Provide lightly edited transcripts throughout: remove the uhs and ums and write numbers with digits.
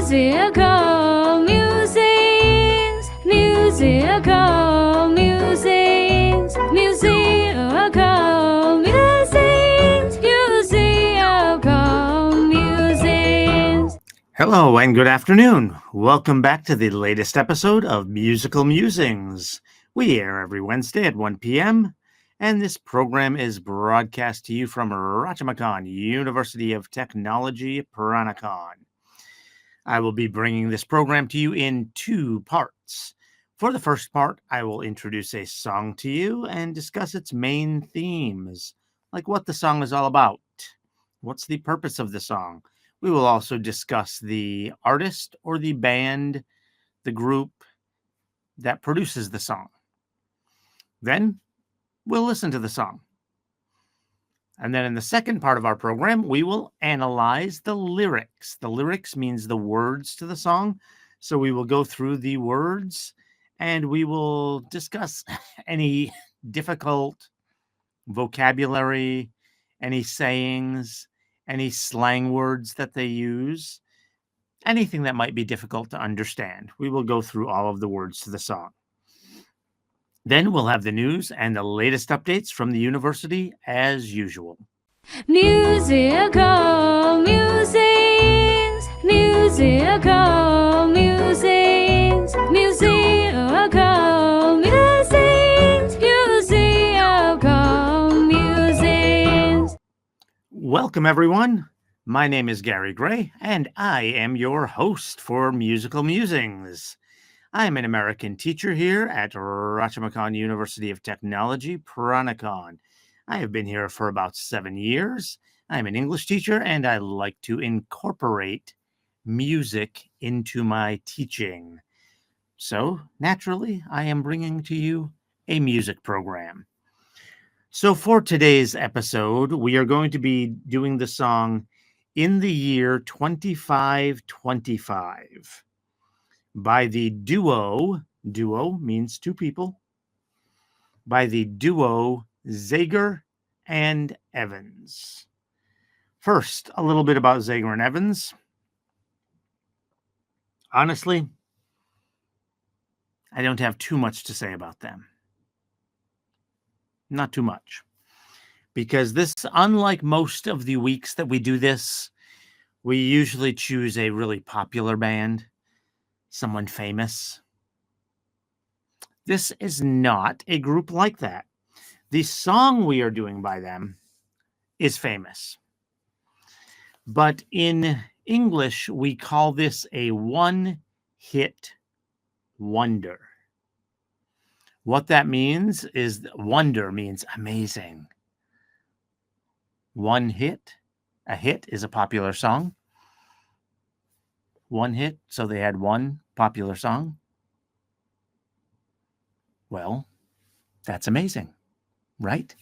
Musical musings, musical musings, musical musings, musical musings. Hello and good afternoon. Welcome back to the latest episode of Musical Musings. We air every Wednesday at 1 p.m., and this program is broadcast to you from Rajamakan, University of Technology, Peranakan. I will be bringing this program to you in two parts. For the first part, I will introduce a song to you and discuss its main themes, like what the song is all about. What's the purpose of the song? We will also discuss the artist or the band, the group that produces the song. Then we'll listen to the song. And then in the second part of our program, we will analyze the lyrics. The lyrics means the words to the song. So we will go through the words and we will discuss any difficult vocabulary, any sayings, any slang words that they use, anything that might be difficult to understand. We will go through all of the words to the song. Then we'll have the news and the latest updates from the university as usual. Musical musings, musical musings, musical musings, musical musings. Welcome, everyone. My name is Gary Gray, and I am your host for Musical Musings. I am an American teacher here at Rajamakan University of Technology, Peranakan. I have been here for about 7 years. I'm an English teacher, and I like to incorporate music into my teaching. So, naturally, I am bringing to you a music program. So, for today's episode, we are going to be doing the song In the Year 2525 by the duo means two people, by the duo Zager and Evans. First, a little bit about Zager and Evans. Honestly, I don't have too much to say about them. Not too much. Because this, unlike most of the weeks that we do this, we usually choose a really popular band, someone famous. This is not a group like that. The song we are doing by them is famous. But in English, we call this a one-hit wonder. What that means is wonder means amazing. One hit, a hit is a popular song. One hit, so they had one popular song. Well, that's amazing, right?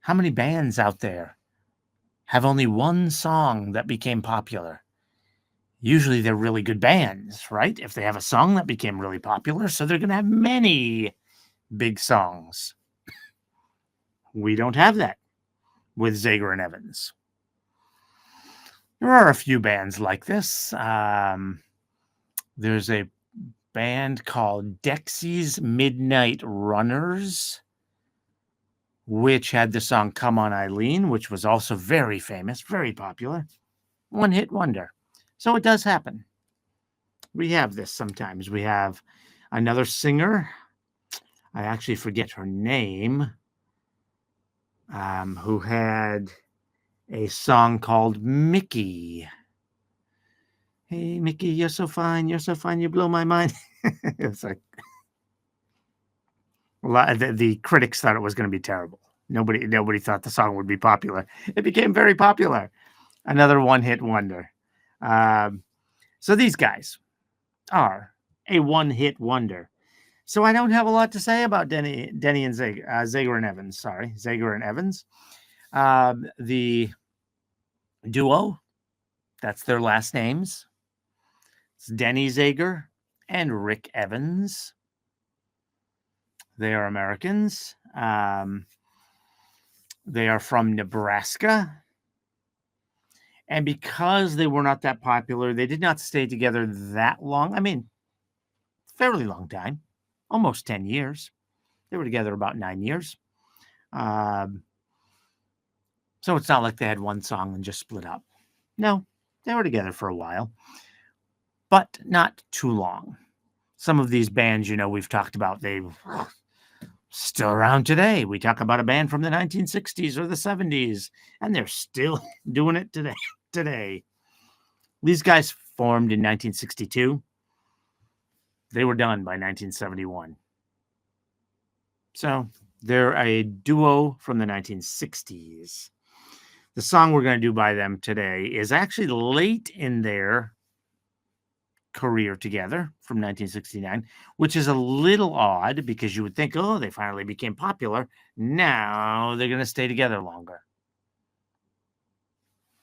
How many bands out there have only one song that became popular? Usually they're really good bands, right? If they have a song that became really popular, so they're going to have many big songs. We don't have that with Zager and Evans. There are a few bands like this. There's a band called Dexy's Midnight Runners, which had the song Come On Eileen, which was also very famous, very popular. One hit wonder. So it does happen. We have this sometimes. We have another singer. I actually forget her name, who had a song called Mickey. Hey, Mickey, you're so fine, you blow my mind. It's like, the critics thought it was going to be terrible. Nobody thought the song would be popular. It became very popular. Another one-hit wonder. So these guys are a one-hit wonder. So I don't have a lot to say about Denny and Zager and Evans. Sorry, Zager and Evans. The duo, that's their last names. It's Denny Zager and Rick Evans. They are Americans. They are from Nebraska. And because they were not that popular, they did not stay together that long. I mean, fairly long time, almost 10 years. They were together about 9 years. Um, so it's not like they had one song and just split up. No, they were together for a while, but not too long. Some of these bands, we've talked about, they still around today. We talk about a band from the 1960s or the 70s, and they're still doing it today. These guys formed in 1962. They were done by 1971. So they're a duo from the 1960s. The song we're going to do by them today is actually late in their career together from 1969, which is a little odd because you would think, oh, they finally became popular. Now they're going to stay together longer.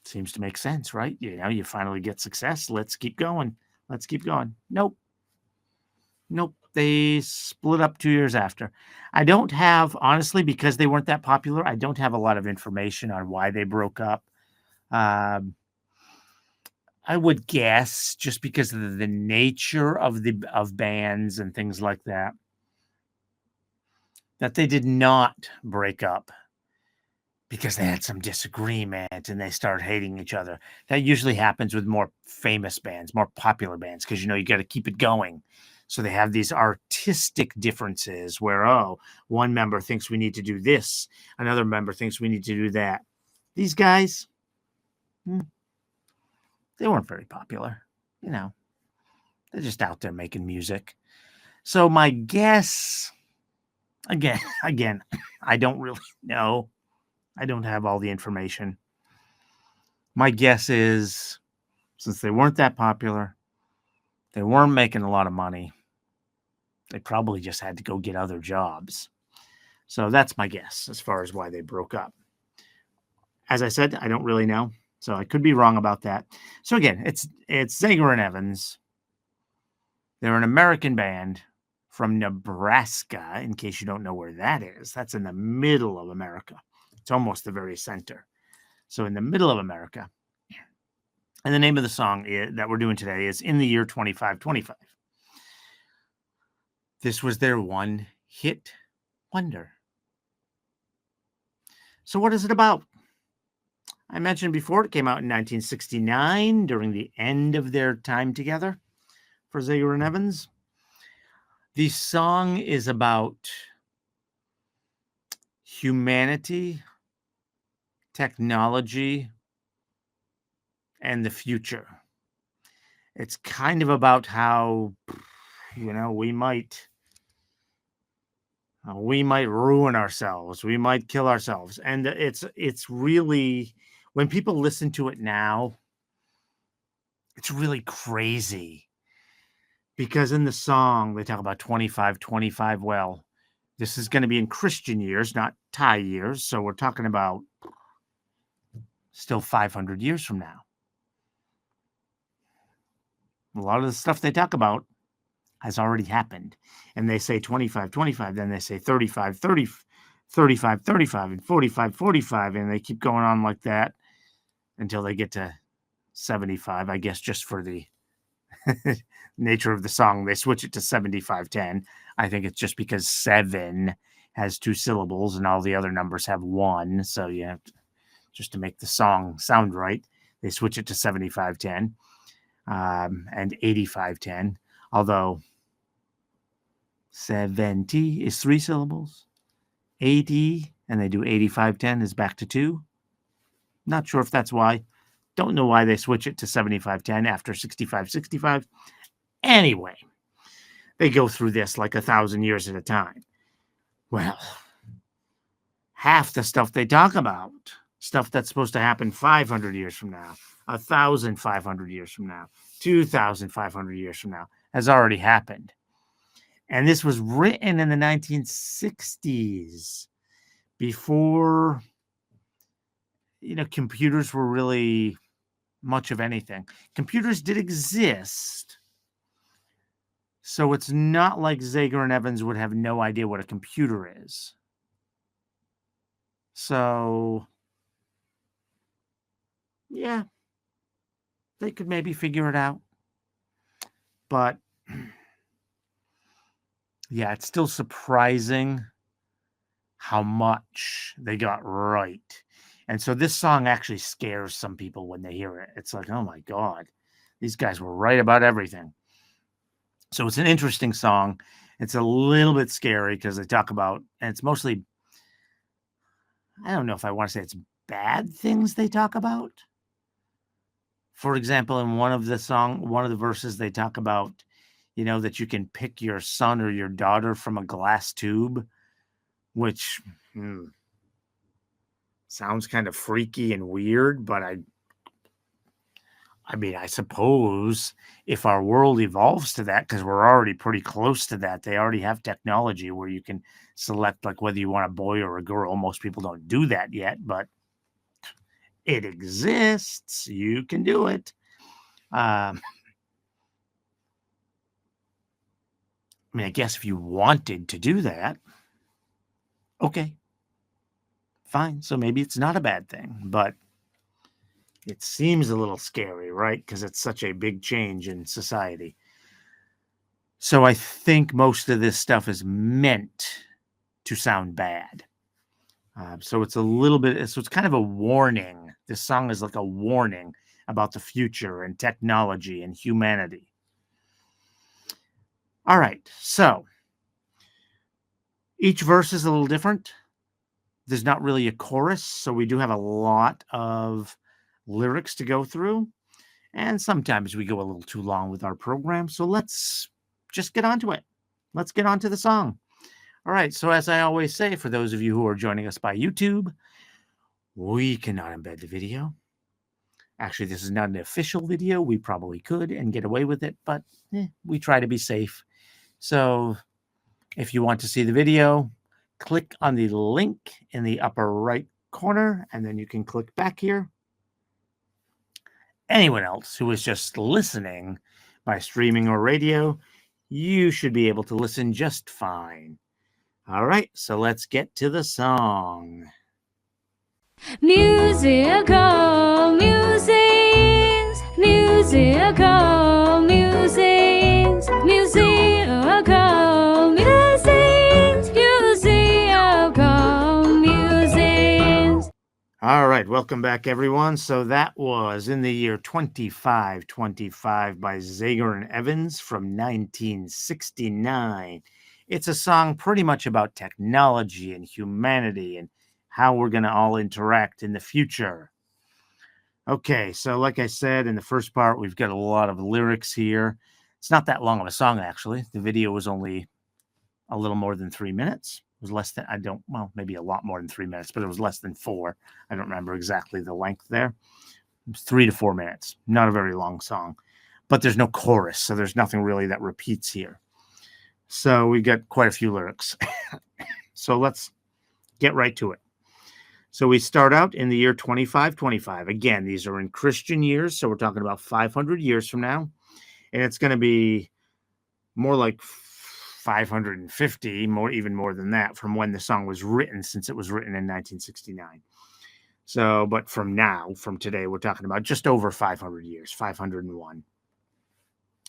Seems to make sense, right? You finally get success. Let's keep going. Let's keep going. Nope. They split up 2 years after. I don't have, honestly, because they weren't that popular, I don't have a lot of information on why they broke up. Um, I would guess just because of the nature of bands and things like that they did not break up because they had some disagreement and they started hating each other. That usually happens with more famous bands, more popular bands, because you got to keep it going. So they have these artistic differences where, one member thinks we need to do this, another member thinks we need to do that. These guys, they weren't very popular. They're just out there making music. So my guess, again, I don't really know. I don't have all the information. My guess is, since they weren't that popular, they weren't making a lot of money, they probably just had to go get other jobs. So that's my guess as far as why they broke up. As I said, I don't really know. So I could be wrong about that. So again, it's Zager and Evans. They're an American band from Nebraska, in case you don't know where that is. That's in the middle of America. It's almost the very center. So in the middle of America. And the name of the song that we're doing today is In the Year 2525. This was their one hit wonder. So what is it about? I mentioned before it came out in 1969 during the end of their time together for Zager and Evans. The song is about humanity, technology, and the future. It's kind of about how, we might ruin ourselves. We might kill ourselves. And it's really, when people listen to it now, it's really crazy. Because in the song, they talk about 25. Well, this is going to be in Christian years, not Thai years. So we're talking about still 500 years from now. A lot of the stuff they talk about has already happened. And they say 25, then they say 35, 35, and 45, and they keep going on like that until they get to 75, I guess, just for the nature of the song. They switch it to 75-10. I think it's just because 7 has 2 syllables and all the other numbers have 1. So you have to, just to make the song sound right, they switch it to 75-10 and 85-10. Although 70 is 3 syllables. 80, and they do 85-10 is back to 2. Not sure if that's why. Don't know why they switch it to 75-10 after 65-65. Anyway, they go through this like 1,000 years at a time. Well, half the stuff they talk about, stuff that's supposed to happen 500 years from now, 1,500 years from now, 2,500 years from now, has already happened. And this was written in the 1960s, before, computers were really much of anything. Computers did exist. So it's not like Zager and Evans would have no idea what a computer is. So, yeah, they could maybe figure it out. But yeah, it's still surprising how much they got right. And so this song actually scares some people when they hear it. It's like, oh my God, these guys were right about everything. So it's an interesting song. It's a little bit scary because they talk about, and it's mostly, I don't know if I want to say it's bad things they talk about. For example, in one of the verses, they talk about, that you can pick your son or your daughter from a glass tube, which sounds kind of freaky and weird, but I mean, I suppose if our world evolves to that, because we're already pretty close to that, they already have technology where you can select like whether you want a boy or a girl. Most people don't do that yet, but it exists. You can do it. I mean, I guess if you wanted to do that, okay, fine. So maybe it's not a bad thing, but it seems a little scary, right? Because it's such a big change in society. So I think most of this stuff is meant to sound bad. So it's a little bit, so it's kind of a warning. This song is like a warning about the future and technology and humanity. All right, so each verse is a little different. There's not really a chorus, so we do have a lot of lyrics to go through. And sometimes we go a little too long with our program, so let's just get onto it. Let's get onto the song. All right, so as I always say, for those of you who are joining us by YouTube, we cannot embed the video. Actually, this is not an official video. We probably could and get away with it, but we try to be safe. So if you want to see the video, click on the link in the upper right corner, and then you can click back here. Anyone else who is just listening by streaming or radio, you should be able to listen just fine. All right, so let's get to the song. Musical musings, musical musings, musical musings, musical musings. All right, welcome back, everyone. So that was in the year 2525 by Zager and Evans from 1969. It's a song pretty much about technology and humanity and how we're going to all interact in the future. Okay, so like I said in the first part, we've got a lot of lyrics here. It's not that long of a song, actually. The video was only a little more than 3 minutes. It was less than, maybe a lot more than 3 minutes, but it was less than 4. I don't remember exactly the length there. It was 3 to 4 minutes. Not a very long song, but there's no chorus, so there's nothing really that repeats here. So we got quite a few lyrics. So let's get right to it. So we start out in the year 2525. Again, these are in Christian years, so we're talking about 500 years from now. And it's going to be more like 550, even more than that, from when the song was written, since it was written in 1969. So, but from today, we're talking about just over 500 years, 501.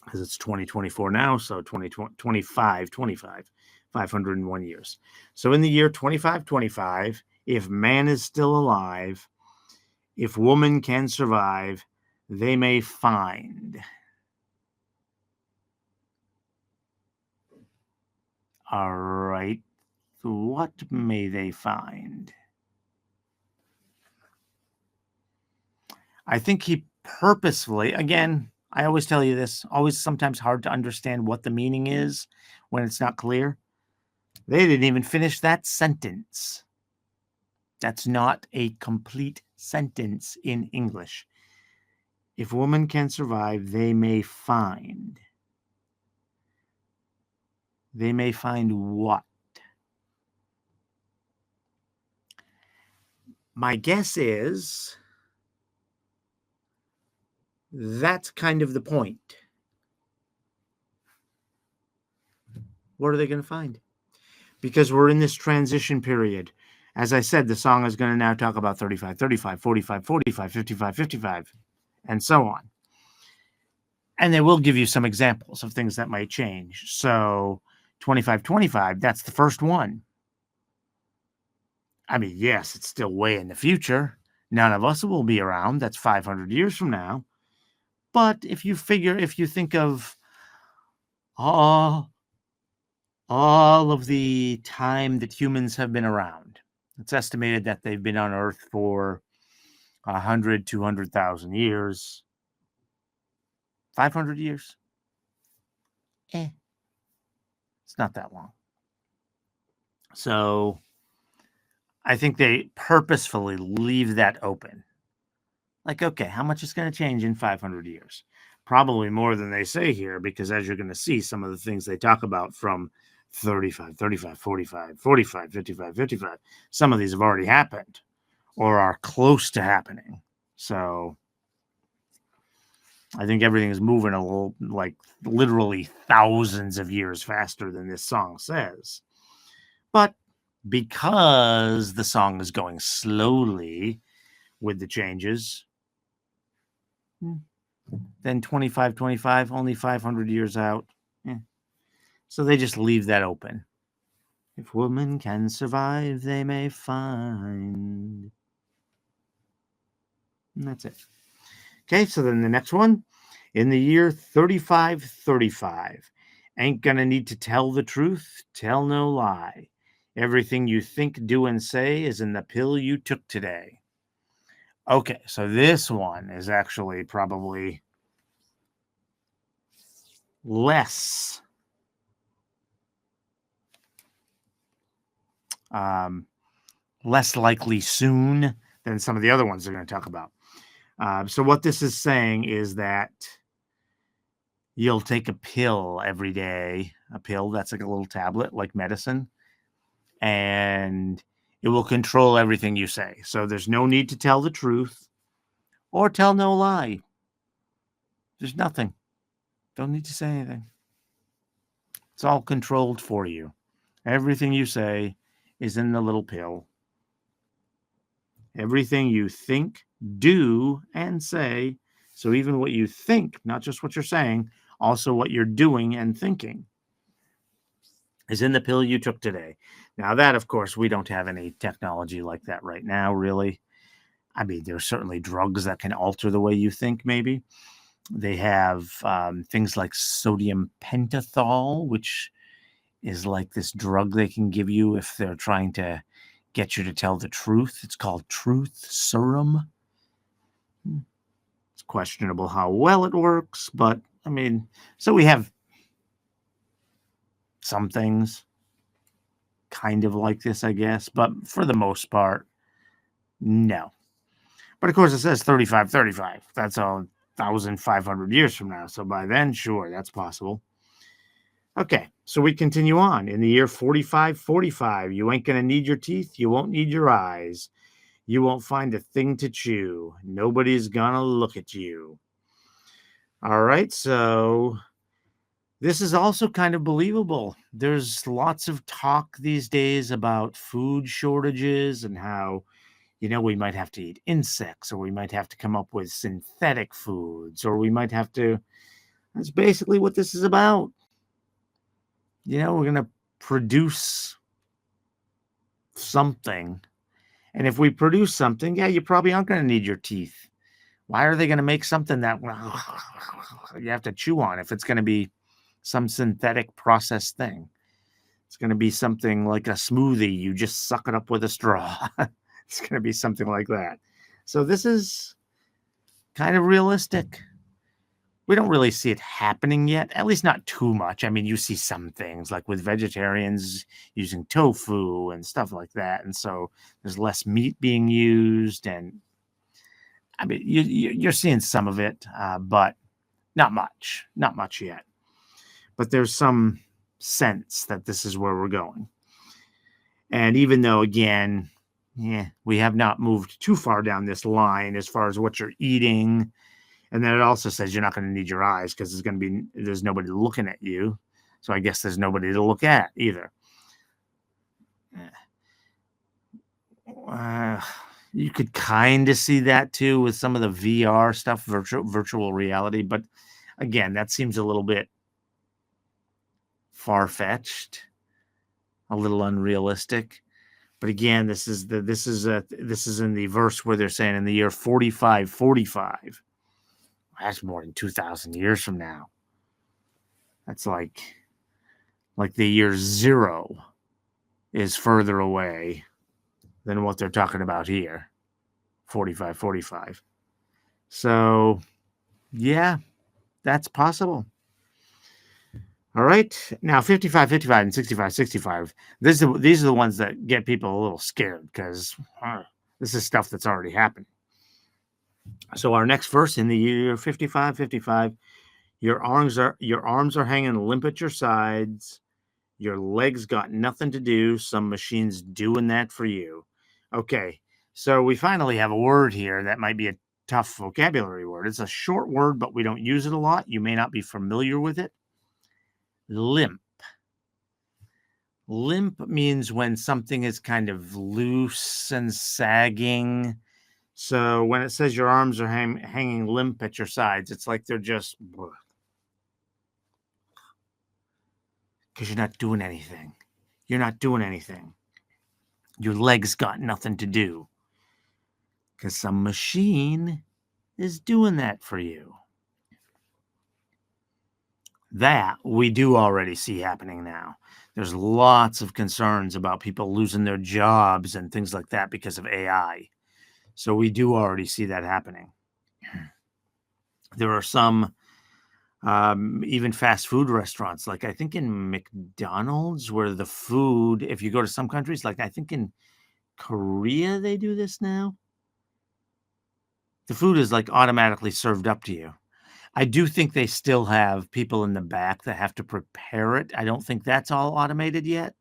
Because it's 2024 now, so 25, 501 years. So in the year 2525, if man is still alive, if woman can survive, they may find. All right. What may they find? I think he purposefully, again, I always tell you this, always sometimes hard to understand what the meaning is when it's not clear. They didn't even finish that sentence. That's not a complete sentence in English. If woman can survive, they may find. They may find what? My guess is that's kind of the point. What are they going to find? Because we're in this transition period. As I said, the song is going to now talk about 35, 35, 45, 45, 55, 55, and so on. And they will give you some examples of things that might change. So 2525, that's the first one. I mean, yes, it's still way in the future. None of us will be around. That's 500 years from now. But if you think of all, all of the time that humans have been around, it's estimated that they've been on Earth for 100, 200,000 years. 500 years? It's not that long. So I think they purposefully leave that open. Like, okay, how much is going to change in 500 years? Probably more than they say here, because as you're going to see, some of the things they talk about from 35, 35, 45, 45, 55, 55, some of these have already happened or are close to happening. So I think everything is moving a little, like literally thousands of years faster than this song says. But because the song is going slowly with the changes, then 2525, only 500 years out. So they just leave that open. If woman can survive, they may find. And that's it. Okay, so then the next one. In the year 3535, ain't gonna need to tell the truth, tell no lie. Everything you think, do, and say is in the pill you took today. Okay, so this one is actually probably less less likely soon than some of the other ones they're going to talk about. So what this is saying is that you'll take a pill every day, a pill that's like a little tablet, like medicine, and it will control everything you say. So there's no need to tell the truth or tell no lie. There's nothing. Don't need to say anything. It's all controlled for you. Everything you say is in the little pill. Everything you think, do, and say. So even what you think, not just what you're saying, also what you're doing and thinking is in the pill you took today. Now that, of course, we don't have any technology like that right now, really. I mean, there's certainly drugs that can alter the way you think, maybe. They have things like sodium pentothal, which is like this drug they can give you if they're trying to get you to tell the truth. It's called truth serum. It's questionable how well it works, but I mean, so we have some things kind of like this, I guess, but for the most part, no. But of course, it says 3535. That's 1,500 years from now. So by then, sure, that's possible. Okay, so we continue on. In the year 4545, you ain't going to need your teeth. You won't need your eyes. You won't find a thing to chew. Nobody's going to look at you. All right, so this is also kind of believable. There's lots of talk these days about food shortages and how, we might have to eat insects, or we might have to come up with synthetic foods, or we might have to. That's basically what this is about. We're going to produce something. And if we produce something, you probably aren't going to need your teeth. Why are they going to make something that you have to chew on if it's going to be some synthetic processed thing? It's going to be something like a smoothie. You just suck it up with a straw. It's going to be something like that. So this is kind of realistic. We don't really see it happening yet, at least not too much. I mean, you see some things like with vegetarians using tofu and stuff like that. And so there's less meat being used. And I mean, you're seeing some of it, but not much yet. But there's some sense that this is where we're going. And even though, again, we have not moved too far down this line as far as what you're eating. And then it also says you're not going to need your eyes because there's nobody looking at you. So I guess there's nobody to look at either. You could kind of see that too with some of the VR stuff, virtual reality. But Again, that seems a little bit far-fetched, a little unrealistic. But again, this is in the verse where they're saying in the year 4545. That's more than 2,000 years from now. That's like the year 0 is further away than what they're talking about here. 4545. So, yeah, that's possible. All right. Now, 55, 55, and 65, 65. These are the ones that get people a little scared because this is stuff that's already happened. So our next verse in the year 55, 55, your arms are hanging limp at your sides. Your legs got nothing to do. Some machine's doing that for you. Okay. So we finally have a word here that might be a tough vocabulary word. It's a short word, but we don't use it a lot. You may not be familiar with it. Limp. Limp means when something is kind of loose and sagging. So when it says your arms are hanging limp at your sides, it's like they're just because you're not doing anything. You're not doing anything. Your legs got nothing to do because some machine is doing that for you. That we do already see happening now. There's lots of concerns about people losing their jobs and things like that because of AI. So we do already see that happening. There are some even fast food restaurants, like I think in McDonald's, where the food, if you go to some countries, like I think in Korea, they do this now. The food is like automatically served up to you. I do think they still have people in the back that have to prepare it. I don't think that's all automated yet.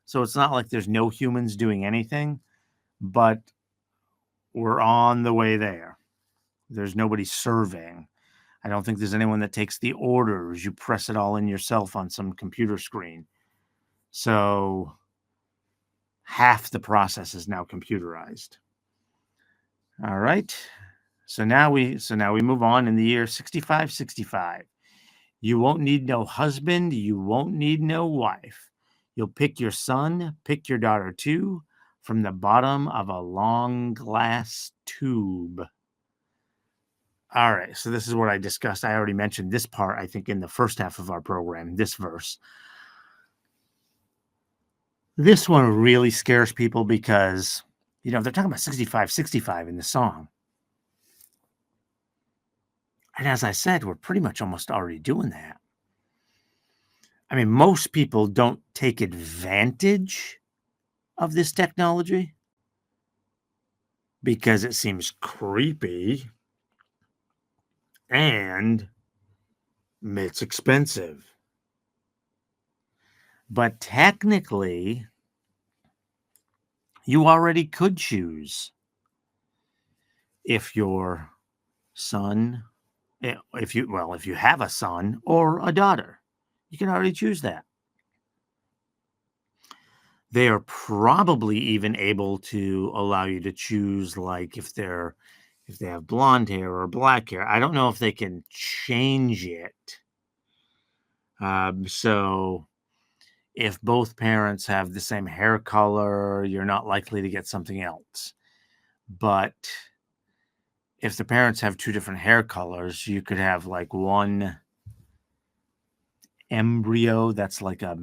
So it's not like there's no humans doing anything, but we're on the way there. There's nobody serving. I don't think there's anyone that takes the orders. You press it all in yourself on some computer screen. So half the process is now computerized. All right. So now we move on in the year 65, 65. You won't need no husband. You won't need no wife. You'll pick your son, pick your daughter too, from the bottom of a long glass tube. All right, so this is what I discussed. I already mentioned this part, I think, in the first half of our program, this verse. This one really scares people because, they're talking about 65, 65 in the song. And as I said, we're pretty much almost already doing that. I mean, most people don't take advantage of this technology because it seems creepy and it's expensive. But technically, you already could choose if your son, if you have a son or a daughter, you can already choose that. They are probably even able to allow you to choose, like if they have blonde hair or black hair. I don't know if they can change it. So if both parents have the same hair color, you're not likely to get something else. But if the parents have two different hair colors, you could have like one embryo that's like a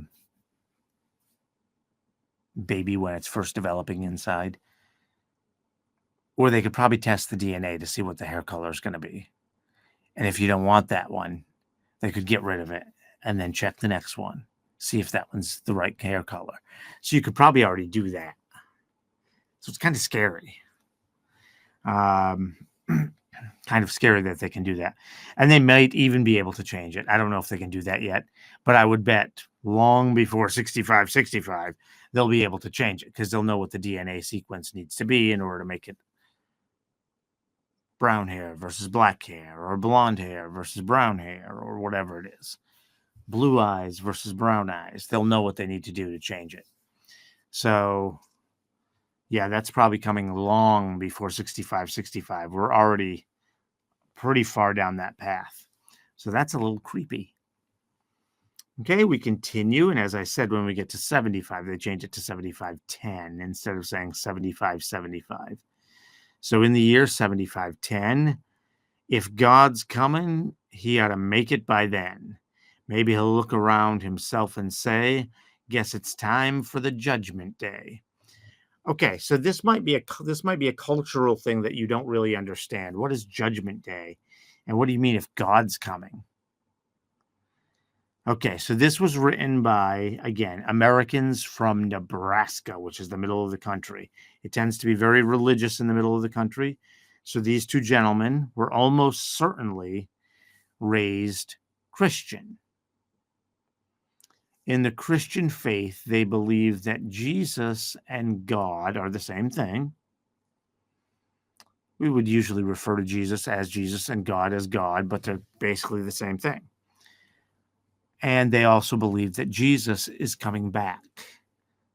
baby when it's first developing inside. Or they could probably test the DNA to see what the hair color is going to be. And if you don't want that one, they could get rid of it and then check the next one, see if that one's the right hair color. So you could probably already do that. So it's kind of scary. Kind of scary that they can do that. And they might even be able to change it. I don't know if they can do that yet, but I would bet long before 65, 65, they'll be able to change it because they'll know what the DNA sequence needs to be in order to make it brown hair versus black hair, or blonde hair versus brown hair, or whatever it is. Blue eyes versus brown eyes. They'll know what they need to do to change it. So, yeah, that's probably coming long before 65, 65. We're already pretty far down that path. So that's a little creepy. Okay, we continue. And as I said, when we get to 75, they change it to 7510 instead of saying 7575. So in the year 7510, if God's coming, he ought to make it by then. Maybe he'll look around himself and say, guess it's time for the judgment day. Okay, so this might be a cultural thing that you don't really understand. What is judgment day? And what do you mean if God's coming? Okay, so this was written by, again, Americans from Nebraska, which is the middle of the country. It tends to be very religious in the middle of the country. So these two gentlemen were almost certainly raised Christian. In the Christian faith, they believe that Jesus and God are the same thing. We would usually refer to Jesus and God as God, but they're basically the same thing. And they also believe that Jesus is coming back.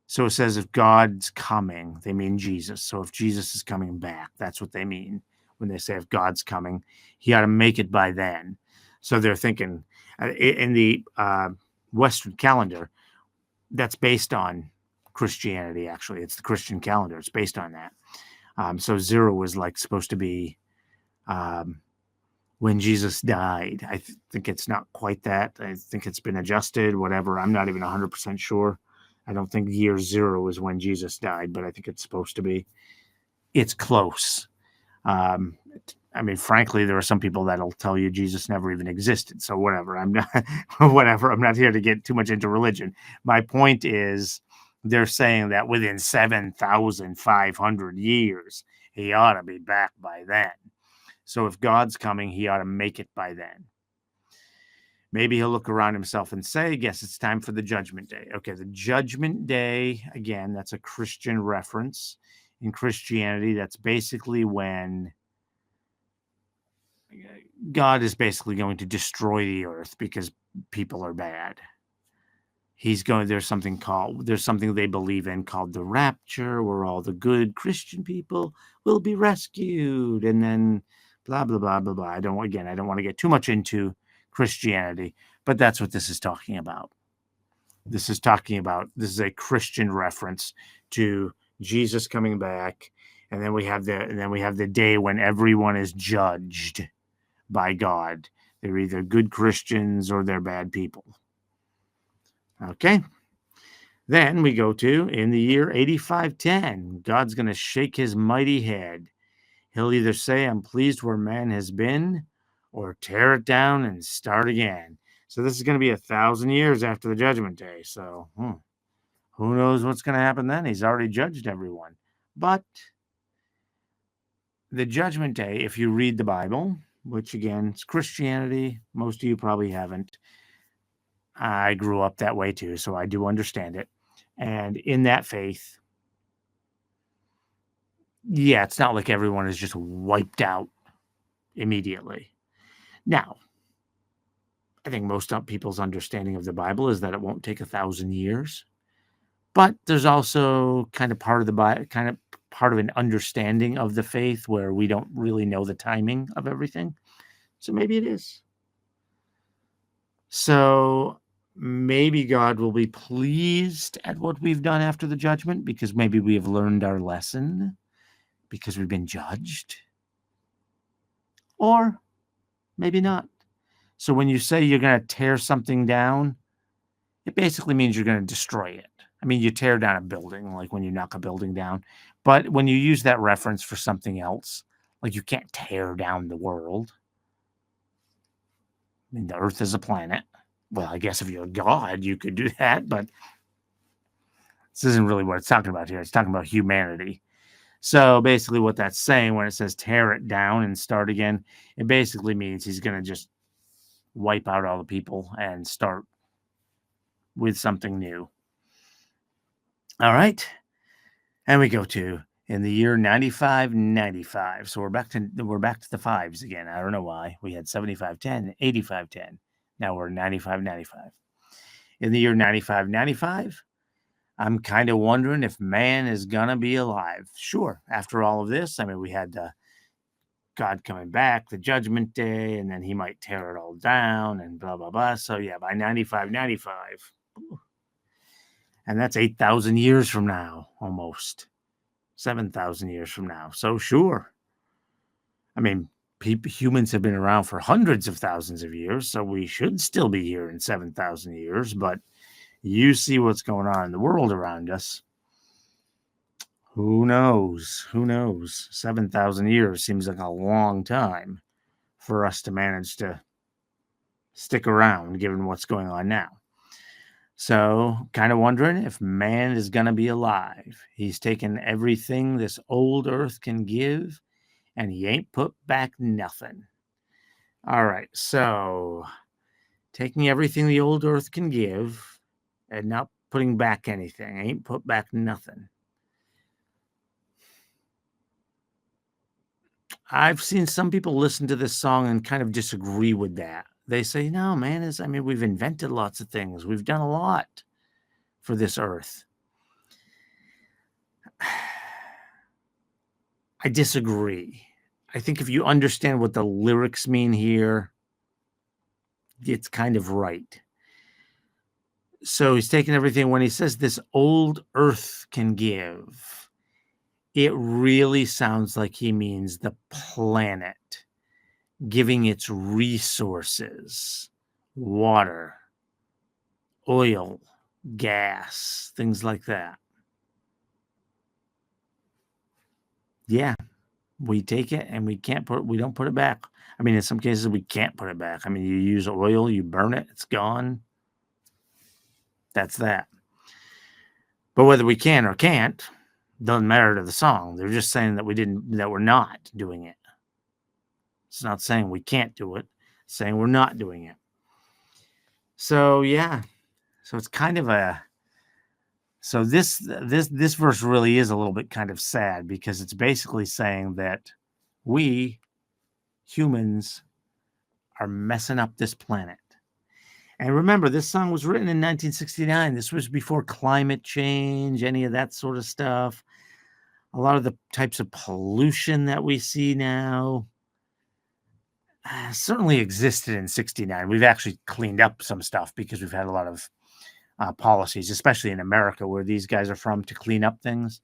So it says if God's coming, they mean Jesus. So if Jesus is coming back, that's what they mean when they say if God's coming, he ought to make it by then. So they're thinking in the Western calendar, that's based on Christianity, actually. It's the Christian calendar. It's based on that. So 0 is like supposed to be when Jesus died. I think it's not quite that. I think it's been adjusted, whatever. I'm not even 100% sure. I don't think year 0 is when Jesus died, but I think it's supposed to be. It's close. I mean, frankly, there are some people that'll tell you Jesus never even existed. So whatever. I'm not here to get too much into religion. My point is, they're saying that within 7,500 years, he ought to be back by then. So if God's coming, he ought to make it by then. Maybe he'll look around himself and say, guess it's time for the judgment day. Okay, the judgment day, again, that's a Christian reference. In Christianity, that's basically when God is basically going to destroy the earth because people are bad. There's something they believe in called the rapture, where all the good Christian people will be rescued, and then blah, blah, blah, blah, blah. I don't want to get too much into Christianity, but that's what this is talking about. This is a Christian reference to Jesus coming back, and then we have the day when everyone is judged by God. They're either good Christians or they're bad people. Okay. Then we go to, in the year 8510, God's going to shake his mighty head. He'll either say, I'm pleased where man has been, or tear it down and start again. So this is going to be 1,000 years after the judgment day. So who knows what's going to happen then? He's already judged everyone. But the judgment day, if you read the Bible, which again, it's Christianity, most of you probably haven't. I grew up that way too, so I do understand it. And in that faith, yeah, it's not like everyone is just wiped out immediately. Now, I think most people's understanding of the Bible is that it won't take 1,000 years. But there's also kind of part of an understanding of the faith where we don't really know the timing of everything. So maybe it is. So maybe God will be pleased at what we've done after the judgment because maybe we have learned our lesson because we've been judged. Or maybe not. So when you say you're going to tear something down, it basically means you're going to destroy it. I mean, you tear down a building, like when you knock a building down. But when you use that reference for something else, like you can't tear down the world. I mean, the earth is a planet. Well, I guess if you're a god, you could do that, but this isn't really what it's talking about here. It's talking about humanity. So basically what that's saying when it says tear it down and start again, it basically means he's going to just wipe out all the people and start with something new. All right. And we go to in the year 9595. So we're back to the fives again. I don't know why. We had 7510, 8510. Now we're 9595. In the year 9595, I'm kind of wondering if man is going to be alive. Sure. After all of this, I mean, we had God coming back, the judgment day, and then he might tear it all down and blah, blah, blah. So yeah, by 95, and that's 8,000 years from now, almost 7,000 years from now. So sure. I mean, humans have been around for hundreds of thousands of years, so we should still be here in 7,000 years, but you see what's going on in the world around us. Who knows? Who knows? 7,000 years seems like a long time for us to manage to stick around given what's going on now. So, kind of wondering if man is going to be alive. He's taken everything this old earth can give, and he ain't put back nothing. All right, so taking everything the old earth can give and not putting back anything. Ain't put back nothing. I've seen some people listen to this song and kind of disagree with that. They say, no, man, we've invented lots of things. We've done a lot for this earth. I disagree. I think if you understand what the lyrics mean here, it's kind of right. So he's taking everything. When he says this old earth can give, it really sounds like he means the planet giving its resources, water, oil, gas, things like that. Yeah, we take it and we don't put it back. I mean, in some cases we can't put it back. I mean, you use oil, you burn it, it's gone. That's that. But whether we can or can't doesn't matter to the song. They're just saying that we're not doing it. It's not saying we can't do it. It's saying we're not doing it. So yeah. So it's kind of so this verse really is a little bit kind of sad because it's basically saying that we humans are messing up this planet. And remember, this song was written in 1969. This was before climate change, any of that sort of stuff. A lot of the types of pollution that we see now certainly existed in 69. We've actually cleaned up some stuff because we've had a lot of policies, especially in America where these guys are from, to clean up things.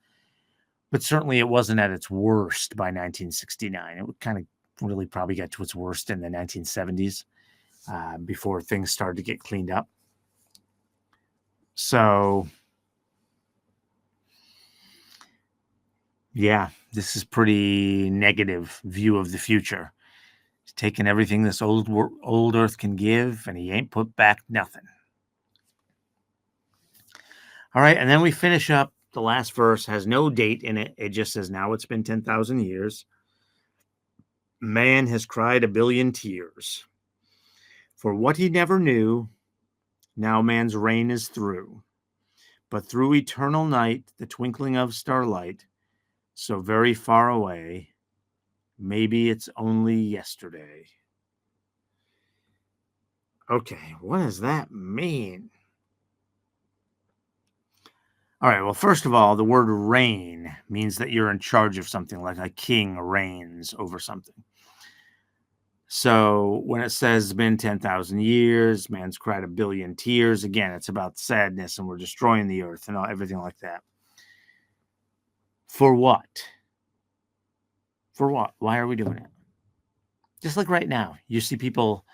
But certainly it wasn't at its worst by 1969. It kind of really probably got to its worst in the 1970s before things started to get cleaned up. So, yeah, this is pretty negative view of the future. He's taken everything this old earth can give, and he ain't put back nothing. All right, and then we finish up. The last verse has no date in it. It just says, now it's been 10,000 years. Man has cried a billion tears. For what he never knew, now man's reign is through. But through eternal night, the twinkling of starlight, so very far away, maybe it's only yesterday. Okay, what does that mean? All right, well, first of all, the word reign means that you're in charge of something, like a king reigns over something. So when it says it's been 10,000 years, man's cried a billion tears, again, it's about sadness and we're destroying the earth and everything like that. For what? For what? Why are we doing it? Just like right now, you see people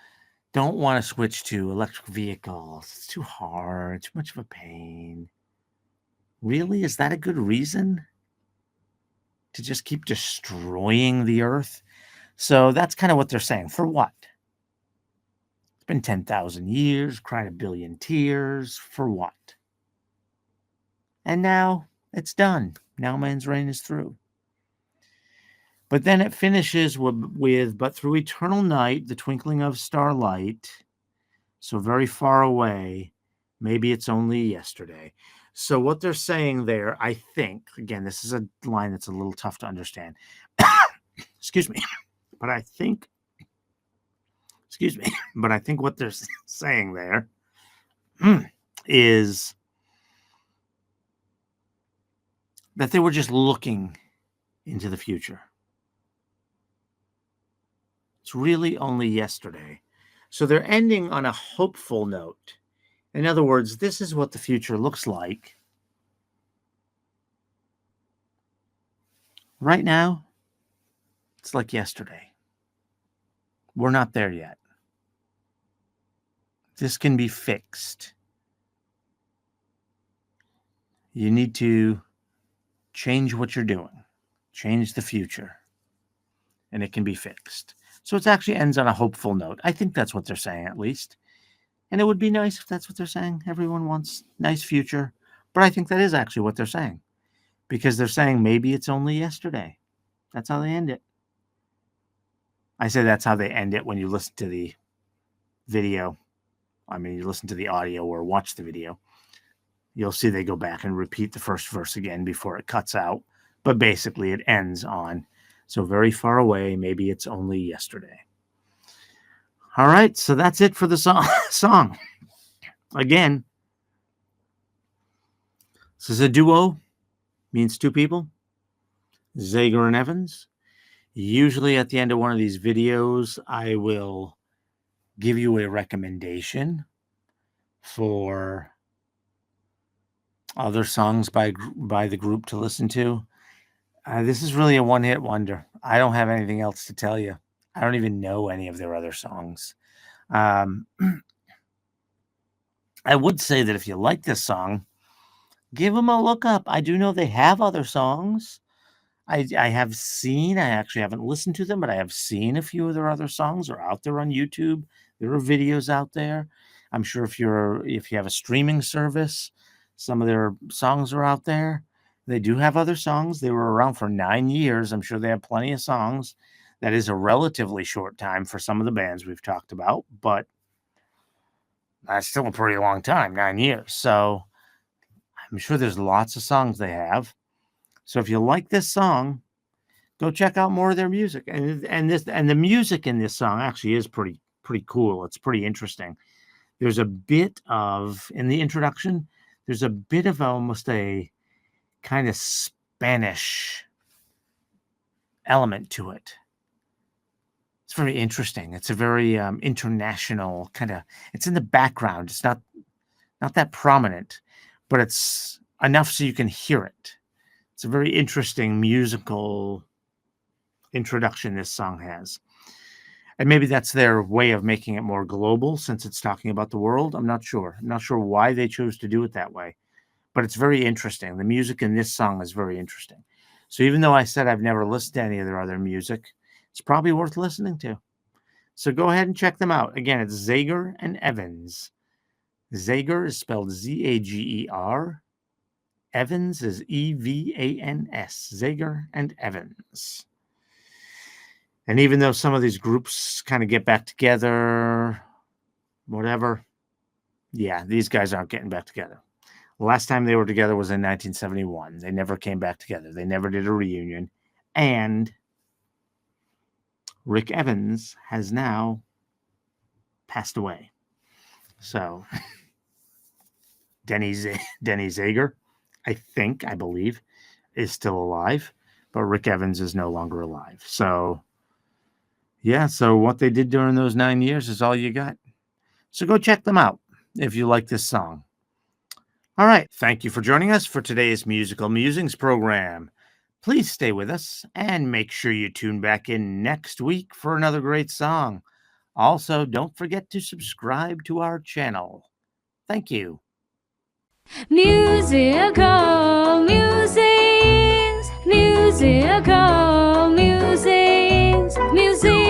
don't want to switch to electric vehicles. It's too hard, too much of a pain. Really? Is that a good reason to just keep destroying the earth? So that's kind of what they're saying. For what? It's been 10,000 years, cried a billion tears. For what? And now it's done. Now man's reign is through. But then it finishes with but through eternal night, the twinkling of starlight, so very far away, maybe it's only yesterday. So what they're saying there, I think, again, this is a line that's a little tough to understand. Excuse me. But I think what they're saying there is that they were just looking into the future. It's really only yesterday. So they're ending on a hopeful note. In other words, this is what the future looks like. Right now, it's like yesterday. We're not there yet. This can be fixed. You need to change what you're doing, change the future, and it can be fixed. So it actually ends on a hopeful note. I think that's what they're saying, at least. And it would be nice if that's what they're saying. Everyone wants nice future. But I think that is actually what they're saying. Because they're saying maybe it's only yesterday. That's how they end it. I say that's how they end it when you listen to the video. I mean, you listen to the audio or watch the video. You'll see they go back and repeat the first verse again before it cuts out. But basically it ends on, so very far away, maybe it's only yesterday. All right, so that's it for the song. Again, this is a duo, means two people, Zager and Evans. Usually at the end of one of these videos, I will give you a recommendation for other songs by the group to listen to. This is really a one-hit wonder. I don't have anything else to tell you. I don't even know any of their other songs. I would say that if you like this song, give them a look up. I do know they have other songs. I have seen, I actually haven't listened to them, but I have seen a few of their other songs are out there on YouTube. There are videos out there. I'm sure if you have a streaming service, some of their songs are out there. They do have other songs. They were around for 9 years. I'm sure they have plenty of songs. That is a relatively short time for some of the bands we've talked about, but that's still a pretty long time, 9 years. So I'm sure there's lots of songs they have. So if you like this song, go check out more of their music. And the music in this song actually is pretty cool. It's pretty interesting. There's a bit of, in the introduction, there's a bit of almost a kind of Spanish element to it. It's very interesting. It's a very international kind of, it's in the background. It's not that prominent, but it's enough so you can hear it. It's a very interesting musical introduction this song has. And maybe that's their way of making it more global since it's talking about the world. I'm not sure. I'm not sure why they chose to do it that way. But it's very interesting. The music in this song is very interesting. So even though I said I've never listened to any of their other music, it's probably worth listening to. So go ahead and check them out. Again, it's Zager and Evans. Zager is spelled Z-A-G-E-R. Evans is E-V-A-N-S. Zager and Evans. And even though some of these groups kind of get back together, whatever, yeah, these guys aren't getting back together. The last time they were together was in 1971. They never came back together. They never did a reunion. And Rick Evans has now passed away. So Denny Zager, I believe, is still alive, but Rick Evans is no longer alive. So yeah, so what they did during those 9 years is all you got. So go check them out if you like this song. All right. Thank you for joining us for today's Musical Musings program. Please stay with us and make sure you tune back in next week for another great song. Also, don't forget to subscribe to our channel. Thank you. Musical musings, musical musings, musings.